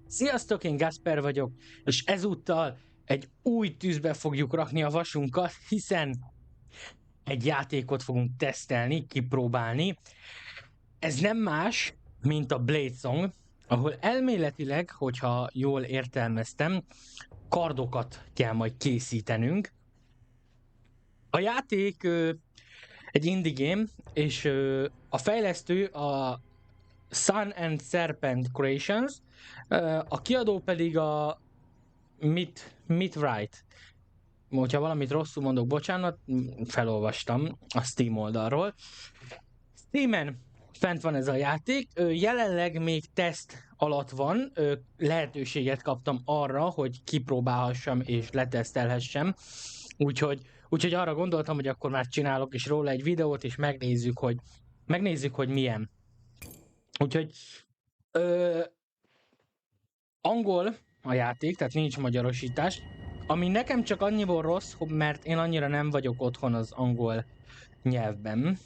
Sziasztok, én Gasper vagyok, és ezúttal egy új tűzbe fogjuk rakni a vasunkat, hiszen egy játékot fogunk tesztelni, kipróbálni. Ez nem más, mint a Blade Song, ahol elméletileg, hogyha jól értelmeztem, kardokat kell majd készítenünk. A játék egy indie game, és a fejlesztő a Sun and Serpent Creations, a kiadó pedig a Midwright. Hogyha valamit rosszul mondok, bocsánat, felolvastam a Steam oldalról. Steamen fent van ez a játék, jelenleg még teszt alatt van, lehetőséget kaptam arra, hogy kipróbálhassam és letesztelhessem, úgyhogy arra gondoltam, hogy akkor már csinálok is róla egy videót, és megnézzük, hogy milyen. Úgyhogy angol a játék, tehát nincs magyarosítás, ami nekem csak annyiból rossz, mert én annyira nem vagyok otthon az angol nyelvben,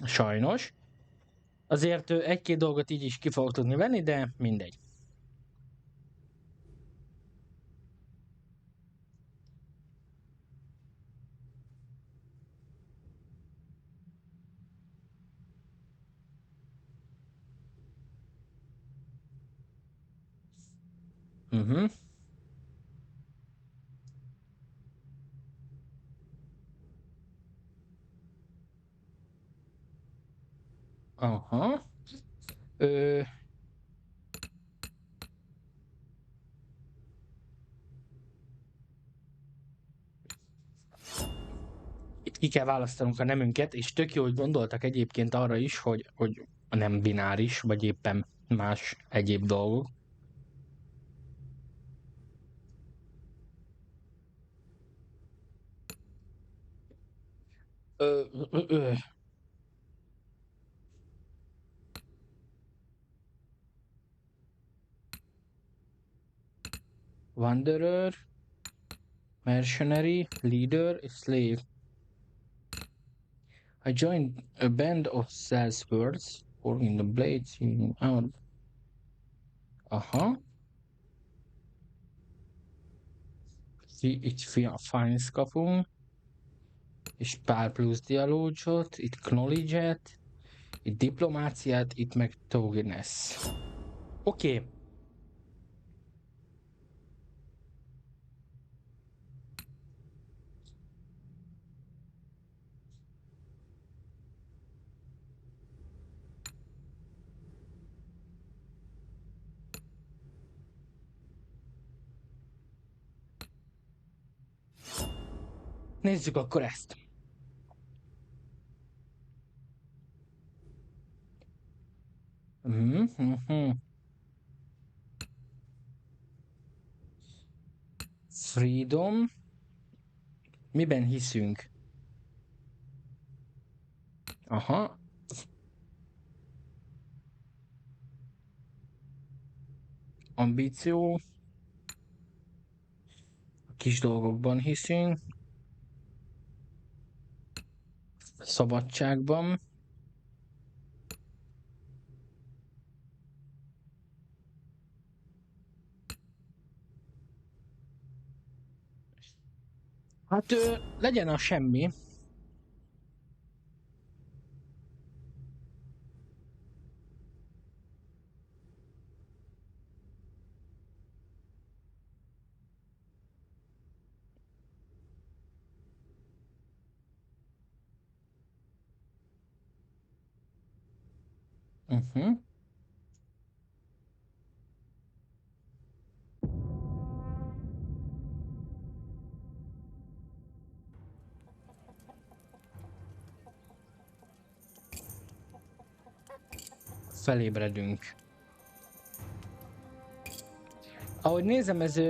sajnos. Azért egy-két dolgot így is ki fogok tudni venni, de mindegy. Uh-huh. Aha. Itt ki kell választanunk a nemünket, és tök jó, hogy gondoltak egyébként arra is, hogy nem bináris, vagy éppen más egyéb dolgok. Ö. Wanderer, mercenary, leader, slave. I joined a band of salesforce working the blades out. Aha. Itt finance kapunk. És pár plusz dialógot, itt knowledge-et, itt diplomáciát, itt meg togetherness. Oké. Nézzük akkor ezt. Freedom. Miben hiszünk? Aha. Ambíció. A kis dolgokban hiszünk. Szabadságban. Hát legyen a semmi. Felébredünk. Ahogy nézem, ez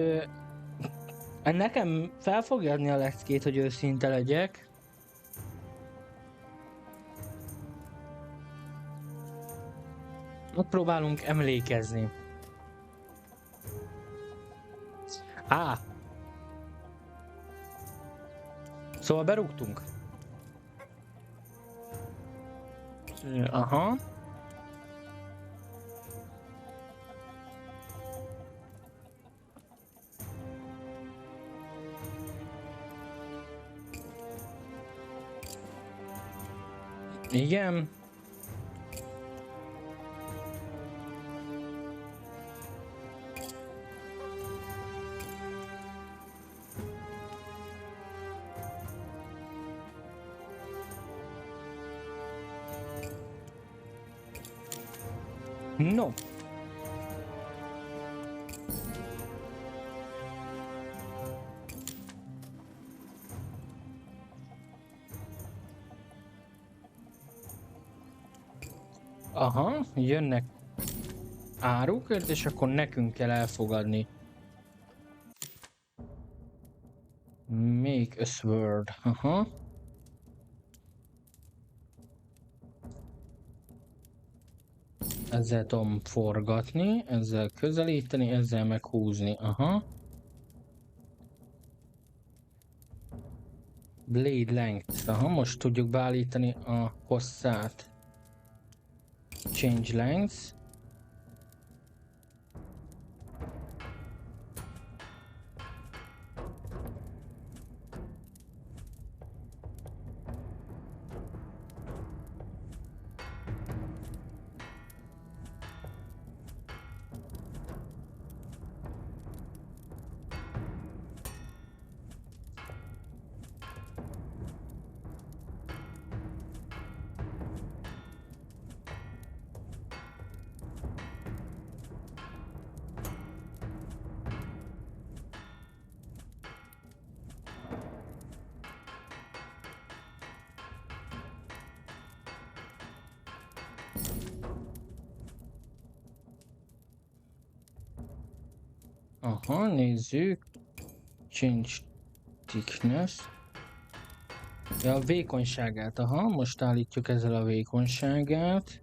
nekem fel fogja adni a leckét, hogy őszinte legyek. Megpróbálunk emlékezni. Szóval berúgtunk. Aha. Igen. No. Aha, jönnek árukért, és akkor nekünk kell elfogadni. Make a sword. Aha. Ezzel tudom forgatni, ezzel közelíteni, ezzel meghúzni. Aha. Blade length. Aha, most tudjuk beállítani a hosszát. Change length. Aha, nézzük. Change thickness. Ja, a vékonyságát. Aha, most állítjuk ezzel a vékonyságát.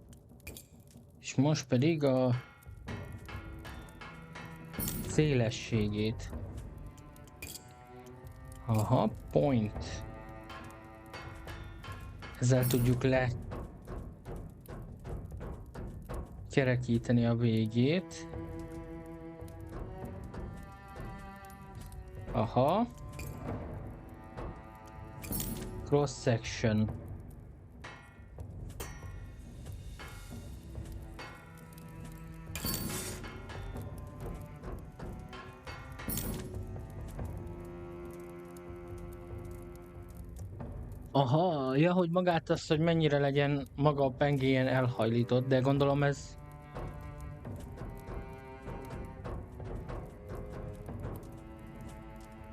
És most pedig a szélességét. Aha, point. Ezzel tudjuk le kerekíteni a végét. Aha. Cross section. Aha, ja, hogy magát azt, hogy mennyire legyen maga a pengélyen elhajlított, de gondolom ez...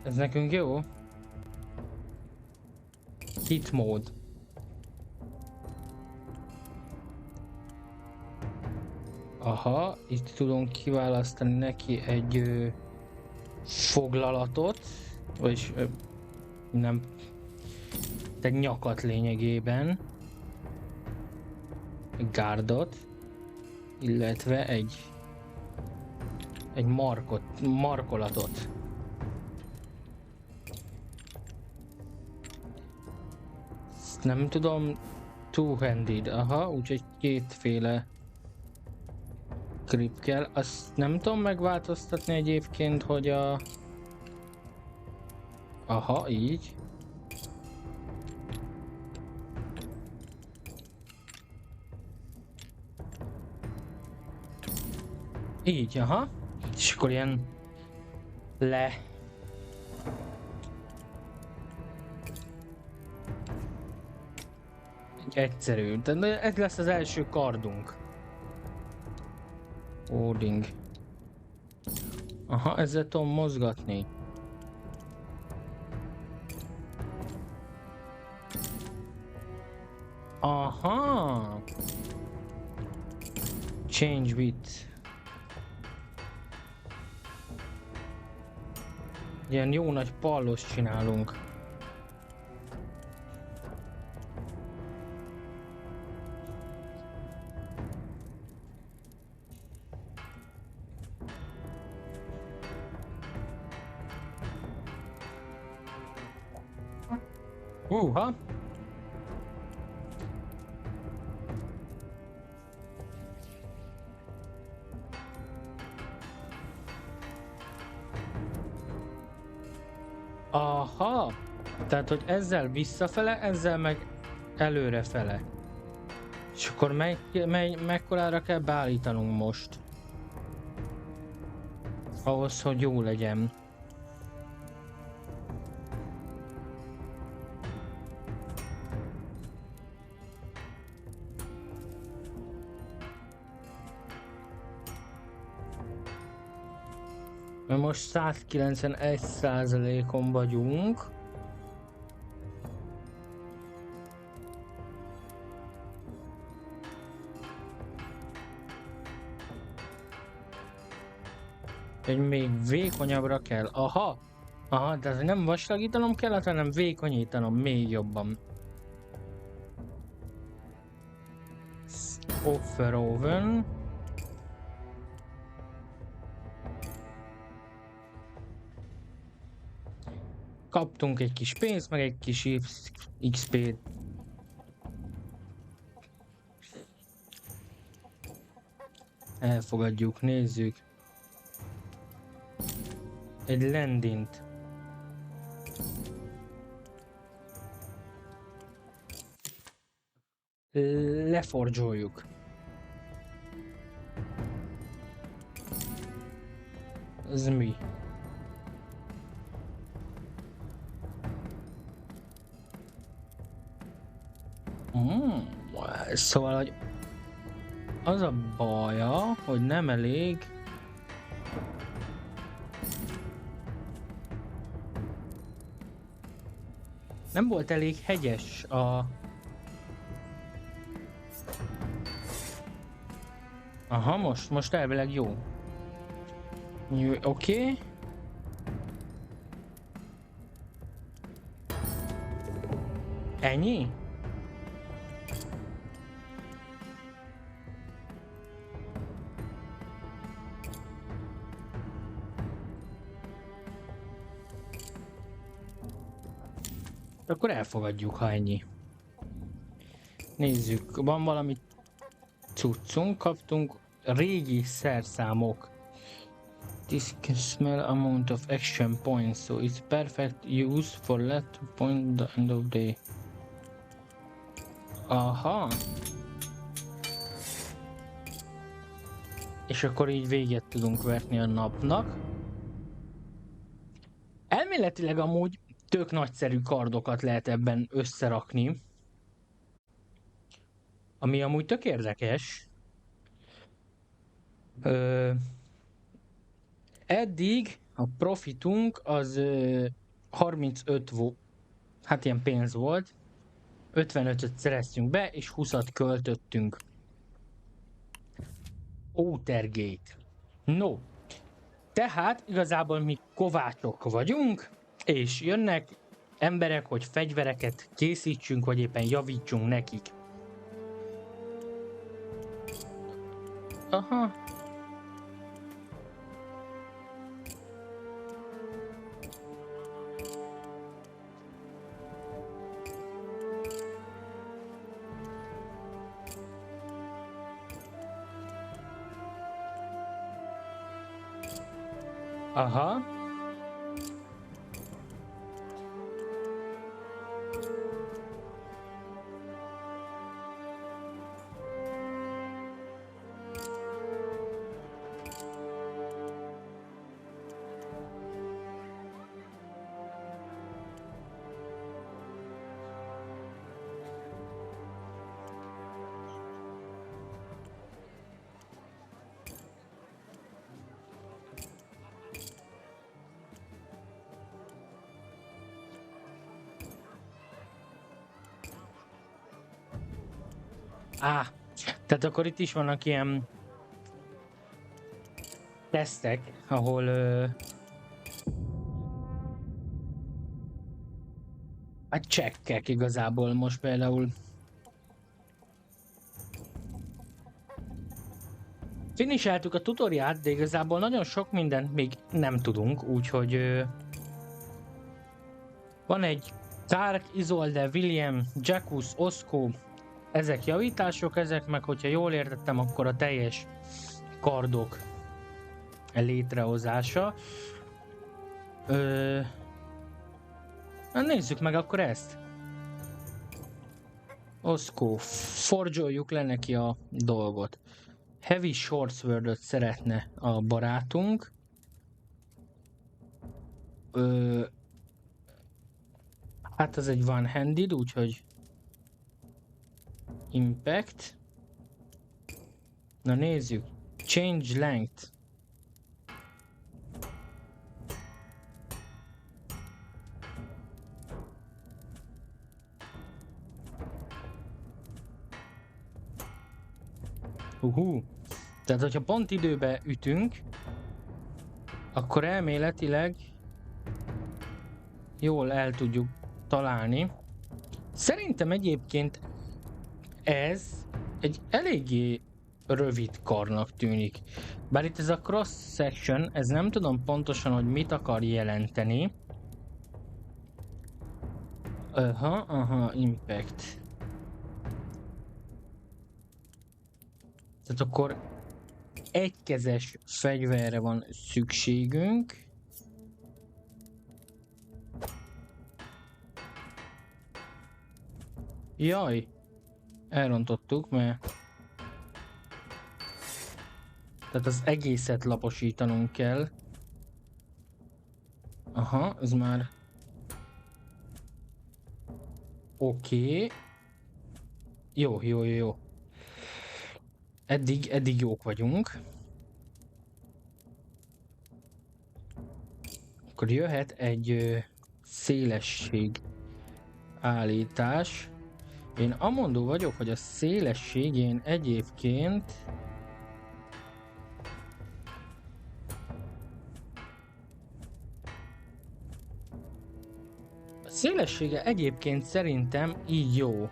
Ez nekünk jó? Hit mode. Aha, itt tudunk kiválasztani neki egy foglalatot, vagyis nem, egy nyakat lényegében, egy gárdot, illetve egy markolatot. Ezt nem tudom, two-handed, aha, úgyhogy kétféle grip kell. Azt nem tudom megváltoztatni egyébként, hogy a... Aha, így. Így, aha. És akkor ilyen le. Egyszerű. De ez lesz az első kardunk. Holding. Aha, ezzel tudom mozgatni. Aha. Change width. Ilyen jó nagy pallos csinálunk. Ha? Aha! Tehát, hogy ezzel visszafele, ezzel meg előrefele. És akkor mekkorára kell beállítanunk most? Ahhoz, hogy jó legyen. Mert most 191%-on vagyunk. Hogy még vékonyabbra kell. Aha! Aha, de nem vastagítanom kellett, hanem vékonyítanom még jobban. Offer oven. Kaptunk egy kis pénzt, meg egy kis XP-t. Elfogadjuk, nézzük. Egy lendint. Lefordzsoljuk. Ez mi? Szóval, hogy az a baja, hogy nem elég. Nem volt elég hegyes a... Aha, most elvileg jó. Oké. Ennyi? Akkor elfogadjuk, ha ennyi. Nézzük, van valami cuccunk, kaptunk régi szerszámok. This can smell amount of action points, so it's perfect use for let point the end of day. Aha. És akkor így véget tudunk vetni a napnak. Elméletileg amúgy tök nagyszerű kardokat lehet ebben összerakni. Ami amúgy tök érdekes. Eddig a profitunk az 35 volt. Hát ilyen pénz volt. 55-öt szereztünk be, és 20-at költöttünk. Outergate. No. Tehát igazából mi kovácsok vagyunk, és jönnek emberek, hogy fegyvereket készítsünk, vagy éppen javítsunk nekik. Aha. Aha. Tehát akkor itt is vannak ilyen tesztek, ahol a csekkek igazából most például finiseltük a tutoriát, de igazából nagyon sok mindent még nem tudunk, úgyhogy van egy Tark, Isolde, William, Jackus, Oszkó, ezek javítások, ezek meg, hogyha jól értettem, akkor a teljes kardok létrehozása. Na nézzük meg akkor ezt. Oszkó, forgyoljuk le neki a dolgot. Heavy Shortsword-öt szeretne a barátunk. Hát ez egy one-handed, úgyhogy Impact. Na nézzük. Change length. Tehát, hogyha pont időbe ütünk, akkor elméletileg jól el tudjuk találni. Szerintem egyébként ez egy eléggé rövid karnak tűnik. Bár itt ez a cross section, ez nem tudom pontosan, hogy mit akar jelenteni. Aha, impact. Tehát akkor egykezes fegyverre van szükségünk. Jaj, elrontottuk, mert... Tehát az egészet laposítanunk kell. Aha, ez már... Oké. Jó. Eddig jók vagyunk. Akkor jöhet egy szélesség állítás. Én amondó vagyok, hogy a szélességén egyébként a szélessége egyébként szerintem így jó.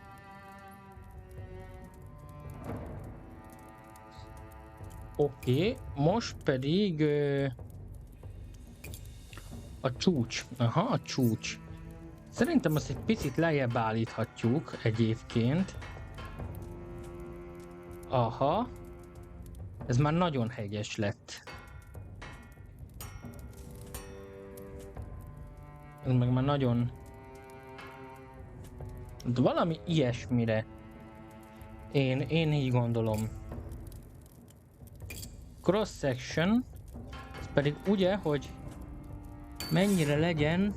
Oké, most pedig a csúcs. Aha, a csúcs. Szerintem azt egy picit lejjebb állíthatjuk egyébként. Aha. Ez már nagyon hegyes lett. Ez meg már nagyon... De valami ilyesmire. Én így gondolom. Cross section. Ez pedig ugye, hogy mennyire legyen...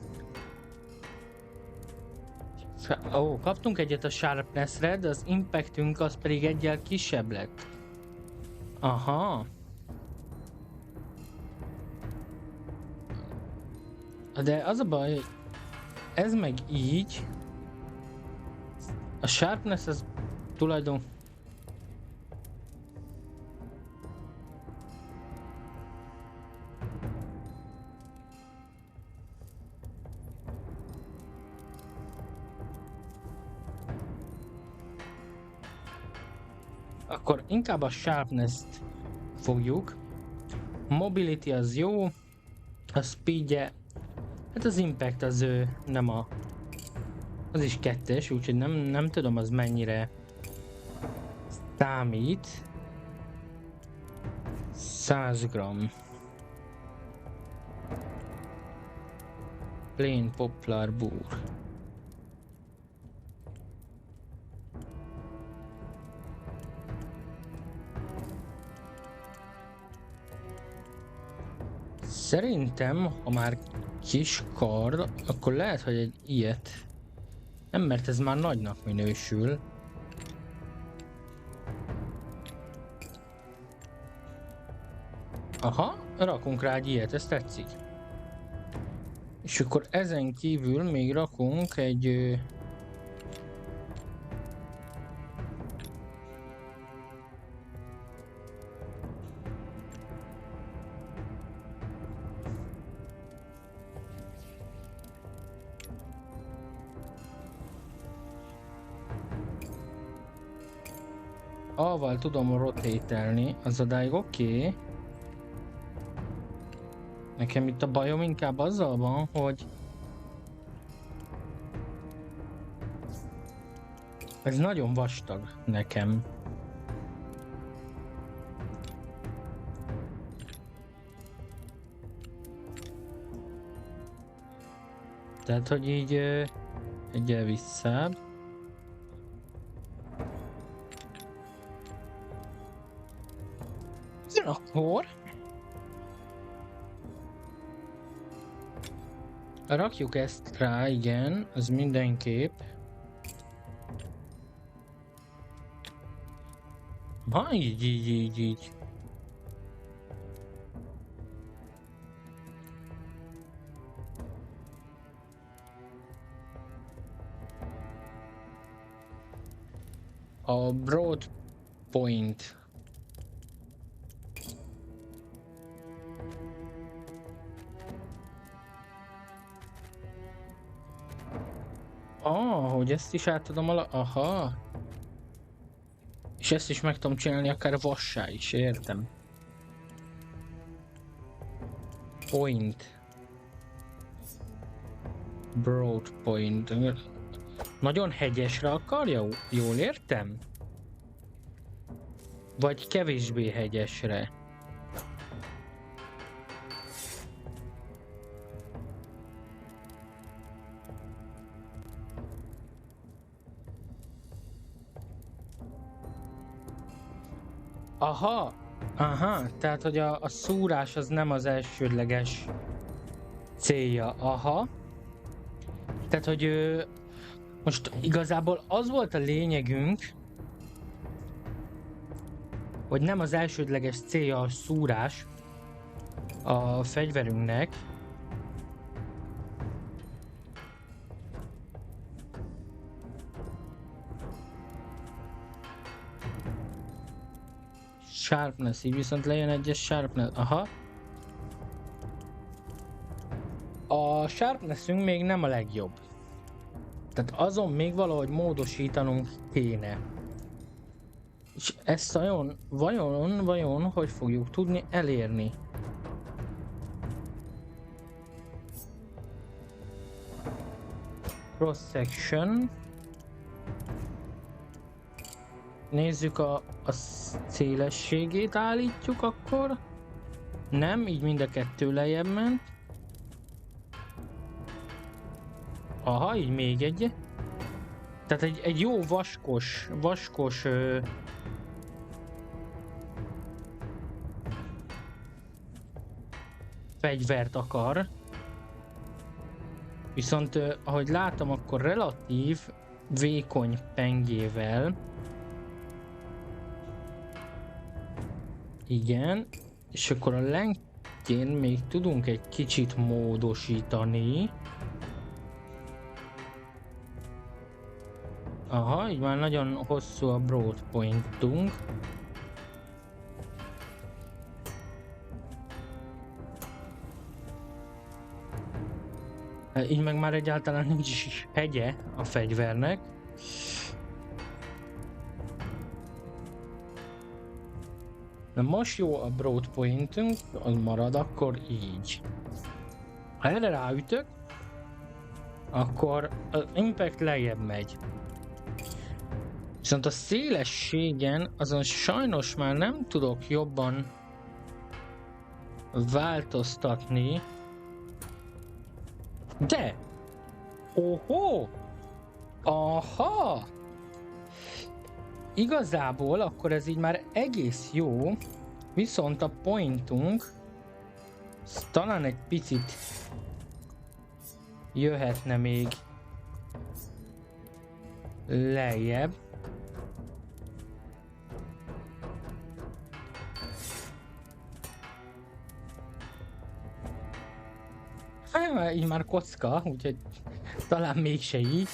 kaptunk egyet a sharpnessre, de az impactünk az pedig egyel kisebb lett. Aha. De az a baj, hogy ez meg így. A sharpness az tulajdon... Akkor inkább a sharpness-t fogjuk. Mobility az jó. A speedje... Hát az impact az nem a... Az is 2-es, úgyhogy nem tudom az mennyire számít. 100 gram. Plain poplar búr. Szerintem, ha már kis kard, akkor lehet, hogy egy ilyet. Nem, mert ez már nagynak minősül. Aha, rakunk rá egy ilyet, ez tetszik. És akkor ezen kívül még rakunk egy... A-val tudom rotételni, az odáig oké. Nekem itt a bajom inkább azzal van, hogy ez nagyon vastag nekem. Tehát, hogy így egyel visszább. Hol? Rakjuk ezt rá, igen, az mindenképp. Ha, így. A Broad Point. Hogy ezt is átadom aha. És ezt is meg tudom csinálni akár vassá is, értem. Point. Broad Point. Nagyon hegyesre akarja? Jól értem? Vagy kevésbé hegyesre? Aha, tehát hogy a szúrás az nem az elsődleges célja, aha. Tehát, hogy most igazából az volt a lényegünk, hogy nem az elsődleges célja a szúrás a fegyverünknek. Sharpness, így viszont lejön egyes sharpness, aha. A sharpnessünk még nem a legjobb. Tehát azon még valahogy módosítanunk kéne. És ezt vajon hogy fogjuk tudni elérni? Cross section. Nézzük a szélességét, állítjuk akkor. Nem, így mind a kettő lejjebb ment. Aha, így még egy. Tehát egy jó vaskos fegyvert akar. Viszont ahogy látom, akkor relatív vékony pengével. Igen, és akkor a lenkén még tudunk egy kicsit módosítani. Aha, így már nagyon hosszú a broad pointunk. Így meg már egyáltalán nincs is hegye a fegyvernek. Na most jó a broad pointünk, az marad akkor így. Ha erre ráütök, akkor az impact lejjebb megy. Viszont a szélességen azon sajnos már nem tudok jobban változtatni. De! Ohó! Aha! Igazából akkor ez így már egész jó, viszont a pointunk talán egy picit jöhetne még lejjebb. Hát, így már kocka, úgyhogy talán mégse így.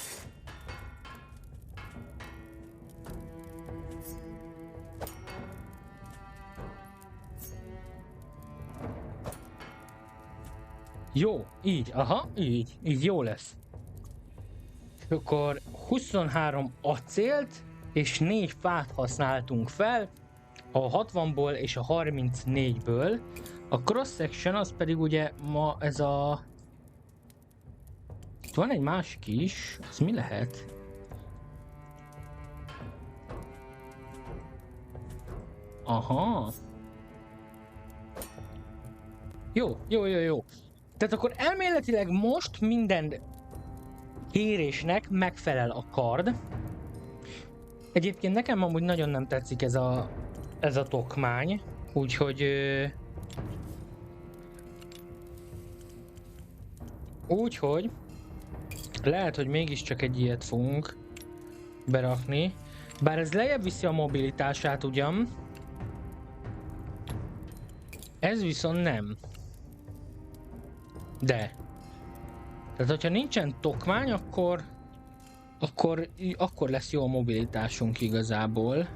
Jó, így, aha, így jó lesz. Akkor 23 acélt és 4 fát használtunk fel, a 60-ból és a 34-ből. A cross section az pedig ugye ma ez a... Itt van egy másik is, az mi lehet? Aha. Jó. Tehát akkor elméletileg most minden kérésnek megfelel a kard. Egyébként nekem amúgy nagyon nem tetszik ez a tokmány. Úgyhogy... Úgyhogy... Lehet, hogy mégiscsak egy ilyet fogunk berakni. Bár ez lejjebb viszi a mobilitását ugyan. Ez viszont nem. De. Tehát, hogyha nincsen tokmány, akkor lesz jó a mobilitásunk igazából.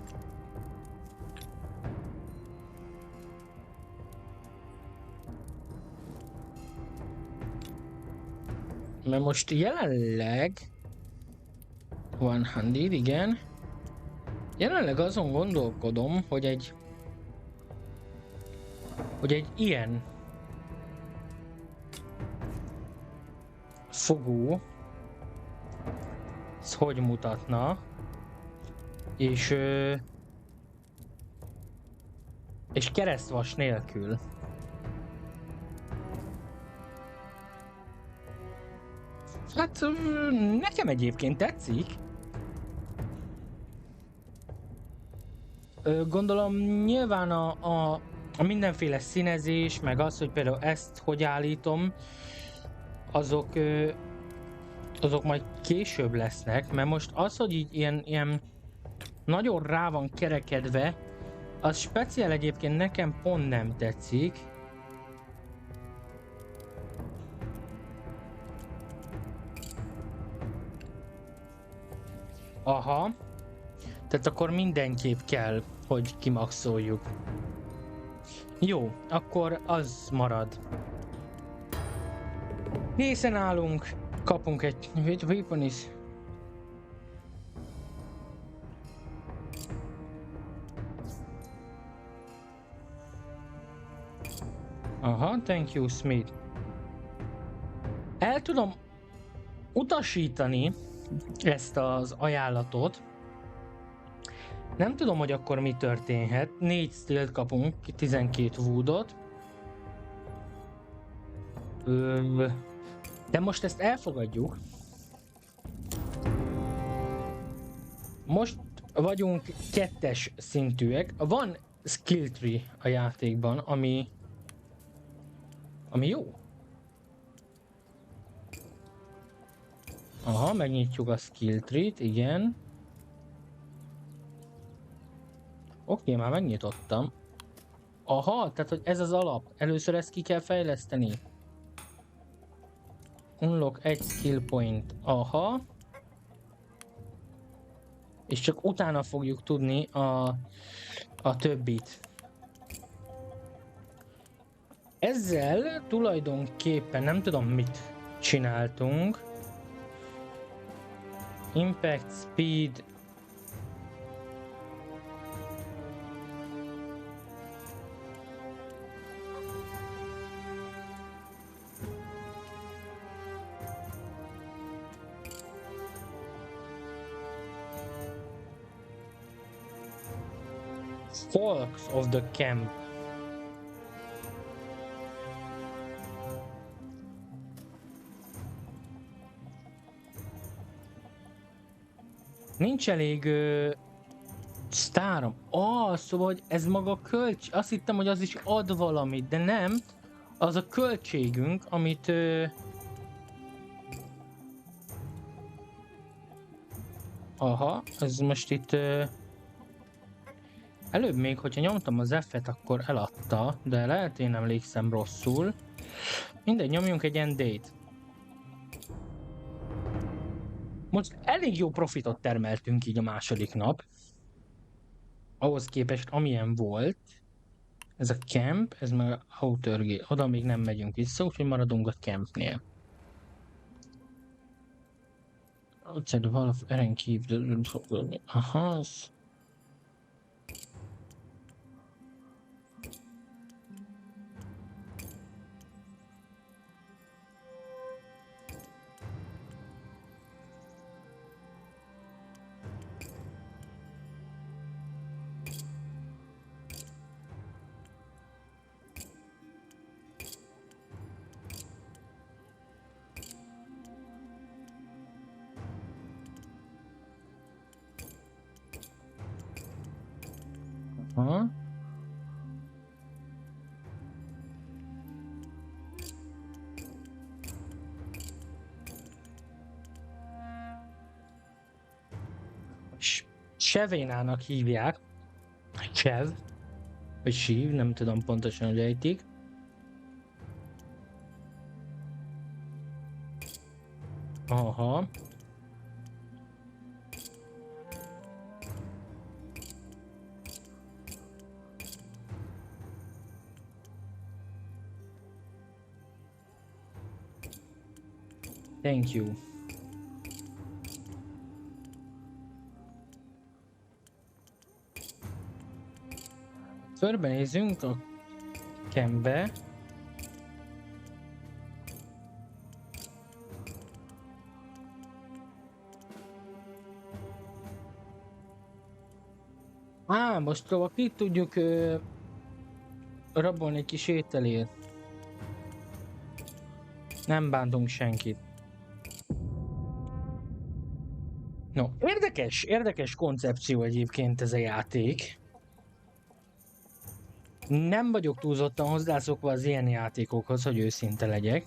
Mert most jelenleg... 100, igen. Jelenleg azon gondolkodom, hogy egy ilyen fogó ez hogy mutatna, és keresztvas nélkül. Hát nekem egyébként tetszik. Gondolom nyilván a mindenféle színezés, meg az, hogy például ezt hogy állítom, azok majd később lesznek, mert most az, hogy így ilyen nagyon rá van kerekedve, az speciál egyébként nekem pont nem tetszik. Aha. Tehát akkor mindenképp kell, hogy kimaxoljuk. Jó, akkor az marad. Készen állunk, kapunk egy weapon is. Aha, thank you, Smith. El tudom utasítani ezt az ajánlatot. Nem tudom, hogy akkor mi történhet. 4 steel-t kapunk, 12 woodot. De most ezt elfogadjuk. Most vagyunk 2-es szintűek. Van skill tree a játékban, ami jó. Aha, megnyitjuk a skill tree-t, igen. Oké, már megnyitottam. Aha, tehát hogy ez az alap. Először ezt ki kell fejleszteni. Unlock egy skill point. Aha. És csak utána fogjuk tudni a többit. Ezzel tulajdonképpen nem tudom mit csináltunk. Impact, speed. Folks of the camp. Nincs elég sztárom. Szóval hogy ez maga a költség. Azt hittem, hogy az is ad valamit, de nem. Az a költségünk, amit aha, ez most itt előbb még, hogyha nyomtam az F-et, akkor eladta, de lehet én emlékszem rosszul. Mindegy, nyomjunk egy ND-t. Most elég jó profitot termeltünk így a második nap. Ahhoz képest, amilyen volt. Ez a camp, ez meg a Outer Gate. Oda még nem megyünk vissza, úgyhogy maradunk a campnél. Outside the wall of Eren kívül. Aha. Aha. Sevénának hívják. Chev. Vagy Sív, nem tudom pontosan, hogy ejtik. Aha. Thank you. Körbenézünk a campbe. Most ki tudjuk rabolni egy kis ételét. Nem bántunk senkit. No, érdekes koncepció egyébként ez a játék. Nem vagyok túlzottan hozzászokva az ilyen játékokhoz, hogy őszinte legyek.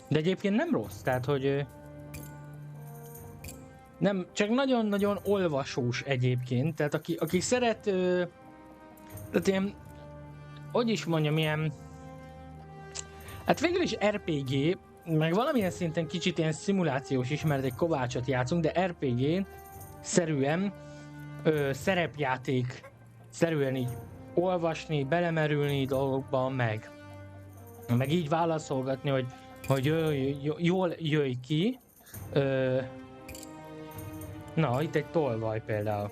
De egyébként nem rossz, tehát hogy... Nem, csak nagyon-nagyon olvasós egyébként, tehát aki szeret... Tehát ilyen... Hogy is mondjam, ilyen... Hát végül is RPG, meg valamilyen szinten kicsit ilyen szimulációs is, mert egy kovácsot játszunk, de RPG-szerűen, szerepjáték-szerűen így olvasni, belemerülni dolgokba, meg így válaszolgatni, hogy jól jöjj ki. Na, itt egy tolvaj például.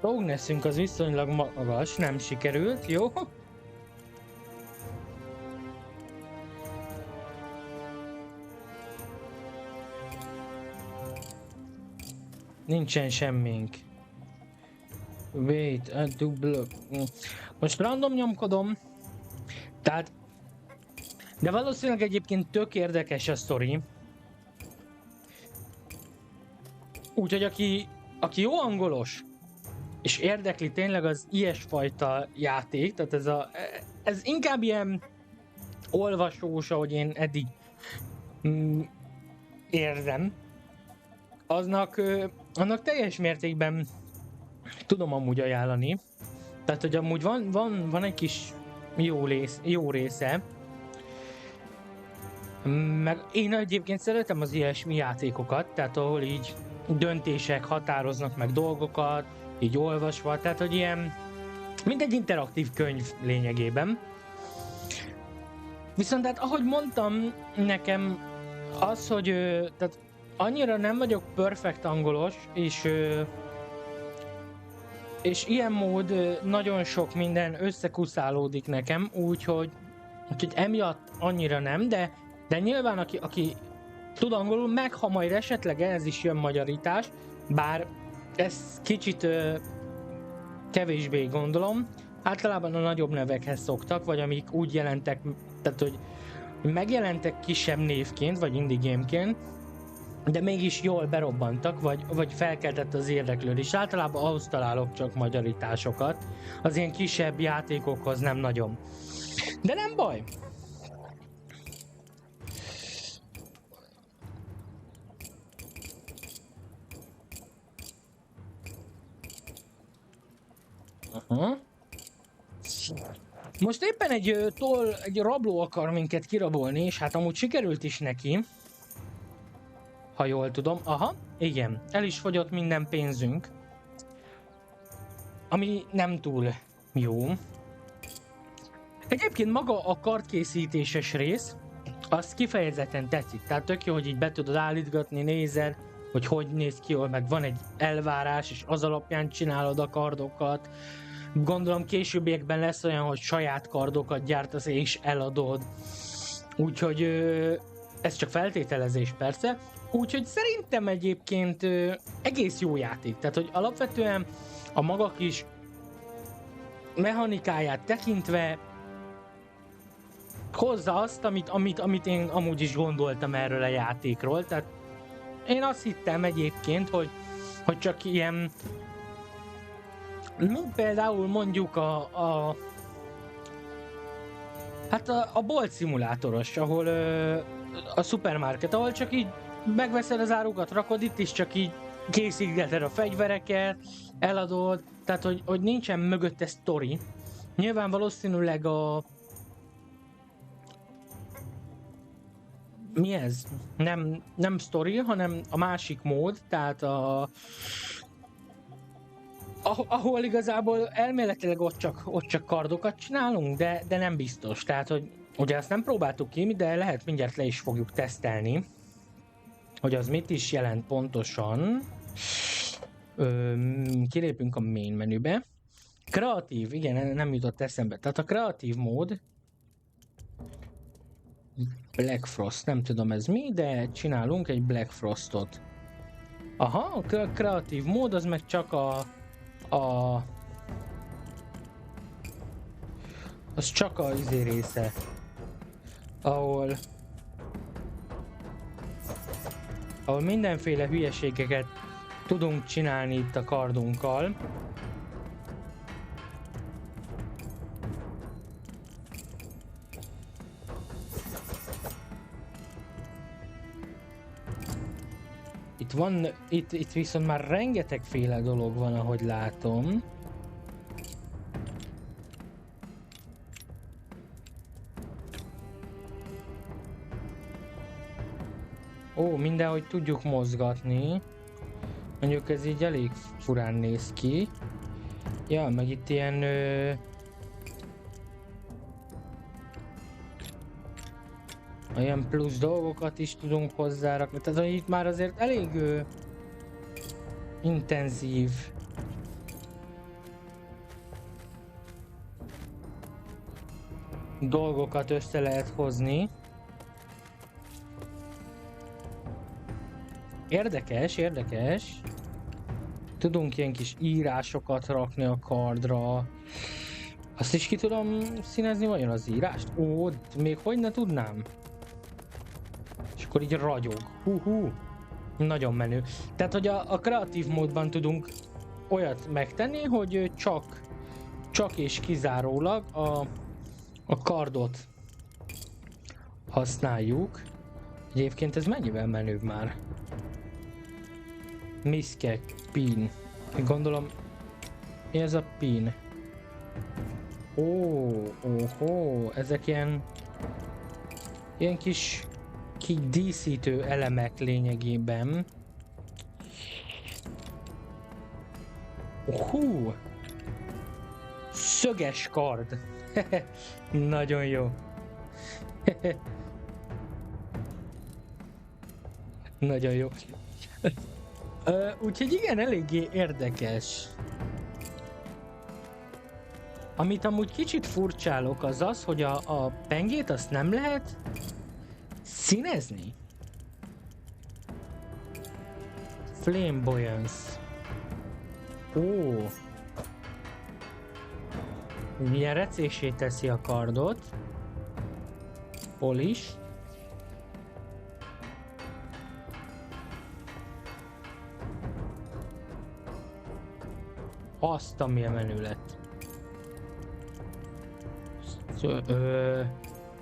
Rogneszünk az viszonylag magas, nem sikerült, jó? Nincsen semmink. Wait, do block. Most random nyomkodom. Tehát... De valószínűleg egyébként tök érdekes a sztori. Úgyhogy aki jó angolos, és érdekli tényleg az ilyesfajta játék, tehát ez inkább ilyen olvasós, ahogy én eddig érzem, annak teljes mértékben tudom amúgy ajánlani. Tehát, hogy amúgy van egy kis jó része. Meg én egyébként szeretem az ilyesmi játékokat, tehát ahol így döntések határoznak meg dolgokat, így olvasva, tehát hogy ilyen, mint egy interaktív könyv lényegében. Viszont hát ahogy mondtam, nekem az, hogy tehát annyira nem vagyok perfekt angolos, és ilyen mód nagyon sok minden összekuszálódik nekem, úgyhogy emiatt annyira nem, de nyilván aki tud angolul, meg ha majd esetleg ehhez is jön magyarítás, bár ez kicsit kevésbé gondolom, általában a nagyobb nevekhez szoktak, vagy amik úgy jelentek, tehát hogy megjelentek kisebb névként, vagy indie gameként, de mégis jól berobbantak, vagy felkeltett az érdeklődés. Általában ahhoz találok csak magyarításokat, az ilyen kisebb játékokhoz nem nagyon. De nem baj! Most éppen egy rabló akar minket kirabolni, és hát amúgy sikerült is neki. Ha jól tudom. Aha, igen. El is fogyott minden pénzünk. Ami nem túl jó. Egyébként maga a kardkészítéses rész, az kifejezetten tetszik. Tehát tök jó, hogy így be tudod állítgatni, nézed, hogy néz ki, meg van egy elvárás, és az alapján csinálod a kardokat. Gondolom későbbiekben lesz olyan, hogy saját kardokat gyártasz és eladod. Úgyhogy ez csak feltételezés persze. Úgyhogy szerintem egyébként egész jó játék. Tehát, hogy alapvetően a maga kis mechanikáját tekintve hozza azt, amit én amúgy is gondoltam erről a játékról. Tehát én azt hittem egyébként, hogy csak ilyen Mint például mondjuk hát a bolt szimulátoros, ahol a szupermarket, ahol csak így megveszed az árukat, rakod itt is, csak így készítgeted a fegyvereket, eladod, tehát hogy nincsen mögötte sztori. Nyilván valószínűleg mi ez? Nem sztori, hanem a másik mód, tehát ahol igazából elméletileg ott csak kardokat csinálunk, de nem biztos. Tehát, hogy ugye ezt nem próbáltuk ki, de lehet mindjárt le is fogjuk tesztelni, hogy az mit is jelent pontosan. Kilépünk a main menübe. Kreatív, igen, nem jutott eszembe. Tehát a kreatív mód, Black Frost, nem tudom ez mi, de csinálunk egy Black Frostot. Aha, a kreatív mód az meg csak az csak a izé része, ahol mindenféle hülyeségeket tudunk csinálni itt a kardunkkal. Itt viszont már rengetegféle dolog van, ahogy látom. Ó, mindenhogy tudjuk mozgatni. Mondjuk ez így elég furán néz ki. Ja, meg itt ilyen... ilyen plusz dolgokat is tudunk hozzárakni. Tehát hogy itt már azért elég intenzív. Dolgokat össze lehet hozni. Érdekes, érdekes. Tudunk ilyen kis írásokat rakni a kardra. Azt is ki tudom színezni vajon az írást? Ó, még hogy ne tudnám? És akkor így ragyog. Hú. Nagyon menő. Tehát, hogy a kreatív módban tudunk olyat megtenni, hogy csak és kizárólag a kardot használjuk. Egyébként ez mennyivel menőbb már? Miszke, pin. Gondolom, mi ez a pin? Óhó, ezek ilyen kis díszítő elemek lényegében. Szöges kard. Nagyon jó. Nagyon jó. Úgyhogy igen, eléggé érdekes. Amit amúgy kicsit furcsálok az az, hogy a pengét azt nem lehet színezni. Flamboyance. Ó. Milyen recésé teszi a kardot. Polish. Azt, amilyen menü lett.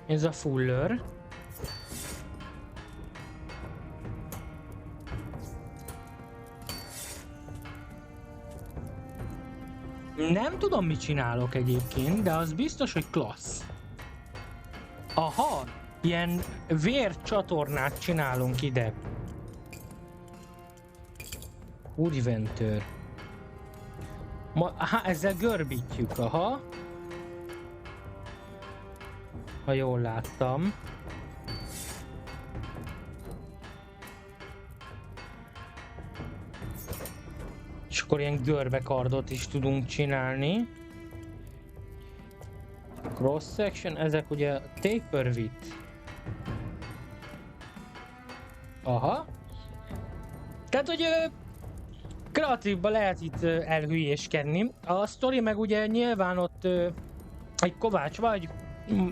Ez a fuller. Nem tudom, mit csinálok egyébként, de az biztos, hogy klassz. Aha, ilyen vércsatornát csinálunk ide. Udventőr. Aha, ezzel görbítjük, aha. Ha jól láttam. És akkor ilyen görbekardot is tudunk csinálni. Cross section, ezek ugye taper width. Aha. Tehát, hogy kreatívban lehet itt elhülyéskedni. A sztori meg ugye nyilván ott egy kovács vagy,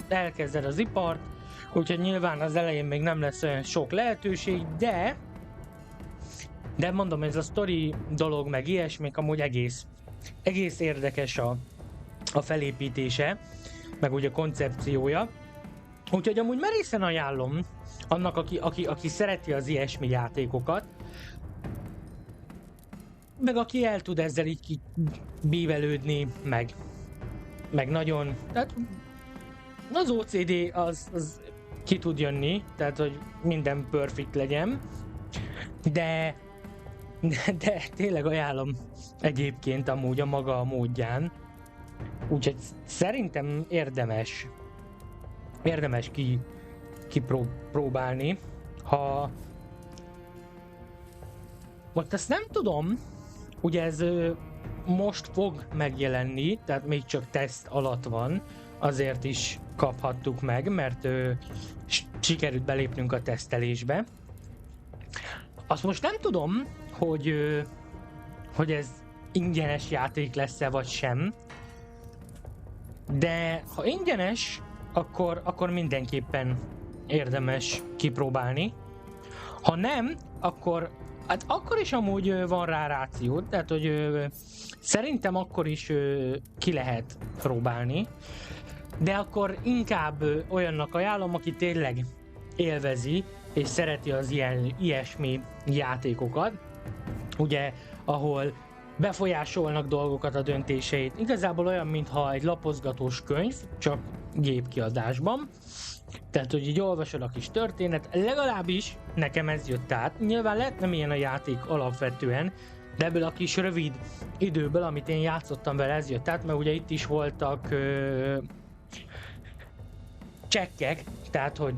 elkezded az ipart, úgyhogy nyilván az elején még nem lesz olyan sok lehetőség, de mondom, ez a sztori dolog meg ilyesmik amúgy egész egész érdekes a felépítése, meg ugye a koncepciója. Úgyhogy amúgy merészen ajánlom annak, aki szereti az ilyesmi játékokat, meg aki el tud ezzel így bívelődni, meg nagyon, tehát az OCD az ki tud jönni, tehát hogy minden perfect legyen, de tényleg ajánlom egyébként amúgy a maga módján, úgyhogy szerintem érdemes kipróbálni, ha most ezt nem tudom, ugye ez most fog megjelenni, tehát még csak teszt alatt van, azért is kaphattuk meg, mert sikerült belépnünk a tesztelésbe. Azt most nem tudom, hogy ez ingyenes játék lesz-e vagy sem, de ha ingyenes, akkor mindenképpen érdemes kipróbálni. Ha nem, akkor is amúgy van rá ráció, tehát hogy szerintem akkor is ki lehet próbálni, de akkor inkább olyannak ajánlom, aki tényleg élvezi és szereti az ilyesmi játékokat, ugye, ahol befolyásolnak dolgokat a döntéseit. Igazából olyan, mintha egy lapozgatós könyv, csak gépkiadásban. Tehát, hogy így olvasod a kis történet, legalábbis nekem ez jött át. Nyilván lehet nem ilyen a játék alapvetően, de ebből a kis rövid időből, amit én játszottam vele, ez jött át, mert ugye itt is voltak csekkek, tehát, hogy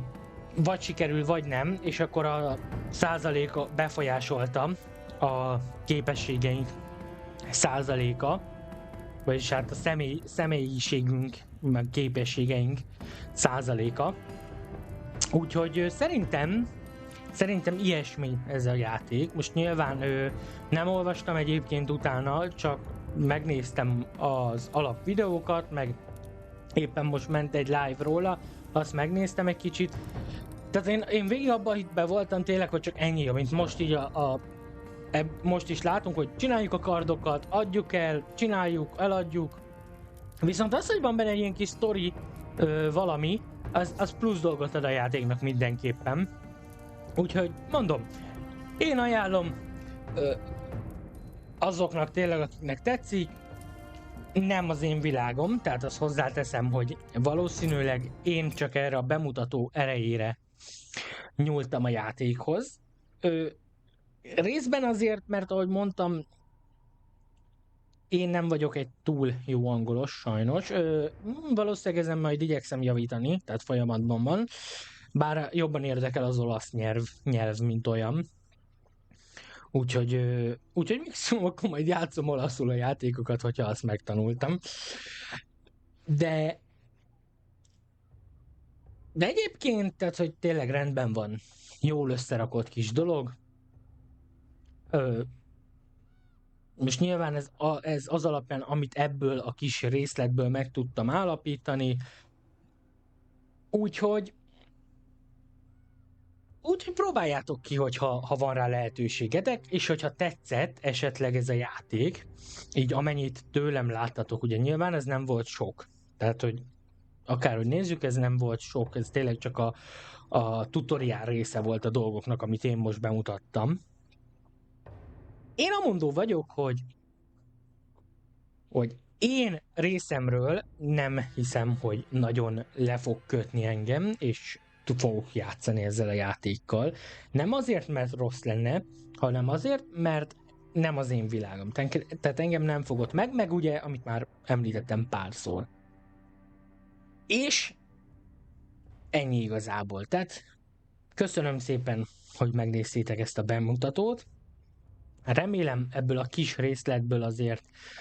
vagy sikerül, vagy nem, és akkor a százaléka befolyásolta a képességeink százaléka, vagyis hát a személyiségünk, meg képességeink százaléka. Úgyhogy szerintem ilyesmi ez a játék. Most nyilván nem olvastam egyébként utána, csak megnéztem az alapvideókat, meg éppen most ment egy live róla, azt megnéztem egy kicsit. Tehát én végig abban hitben voltam tényleg, hogy csak ennyi, mint most így most is látunk, hogy csináljuk a kardokat, adjuk el, csináljuk, eladjuk. Viszont az, hogy van benne egy ilyen kis sztori valami, az plusz dolgot ad a játéknak mindenképpen. Úgyhogy mondom, én ajánlom azoknak tényleg, akiknek tetszik, nem az én világom, tehát azt hozzáteszem, hogy valószínűleg én csak erre a bemutató erejére nyúltam a játékhoz. Részben azért, mert ahogy mondtam, én nem vagyok egy túl jó angolos, sajnos. Valószínűleg ezen majd igyekszem javítani, tehát folyamatban van. Bár jobban érdekel az olasz nyelv mint olyan. Úgyhogy maximum akkor majd játszom olaszul a játékokat, hogyha azt megtanultam. De egyébként, tehát hogy tényleg rendben van. Jól összerakott kis dolog. Most nyilván ez az alapján, amit ebből a kis részletből meg tudtam állapítani. Úgyhogy próbáljátok ki, ha van rá lehetőségetek, és hogyha tetszett esetleg ez a játék, így amennyit tőlem láttatok, ugye nyilván ez nem volt sok. Tehát, hogy akárhogy nézzük, ez nem volt sok, ez tényleg csak a tutoriál része volt a dolgoknak, amit én most bemutattam. Én amondó vagyok, hogy én részemről nem hiszem, hogy nagyon le fog kötni engem, és fogok játszani ezzel a játékkal. Nem azért, mert rossz lenne, hanem azért, mert nem az én világom. Tehát engem nem fogott meg ugye, amit már említettem párszor. És ennyi igazából. Tehát köszönöm szépen, hogy megnéztétek ezt a bemutatót. Remélem ebből a kis részletből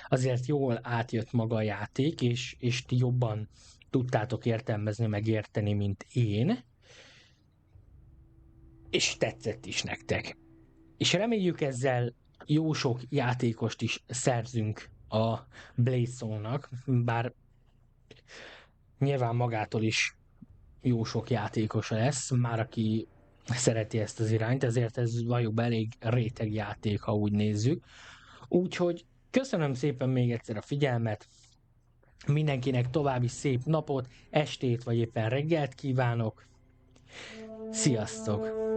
azért jól átjött maga a játék, és ti jobban tudtátok értelmezni, megérteni, mint én. És tetszett is nektek. És reméljük ezzel jó sok játékost is szerzünk a Blade-nak, bár nyilván magától is jó sok játékosa lesz, már aki szereti ezt az irányt, ezért ez valljuk be elég réteg játék, ha úgy nézzük. Úgyhogy Köszönöm szépen még egyszer a figyelmet, mindenkinek további szép napot, estét vagy éppen reggelt kívánok. Sziasztok!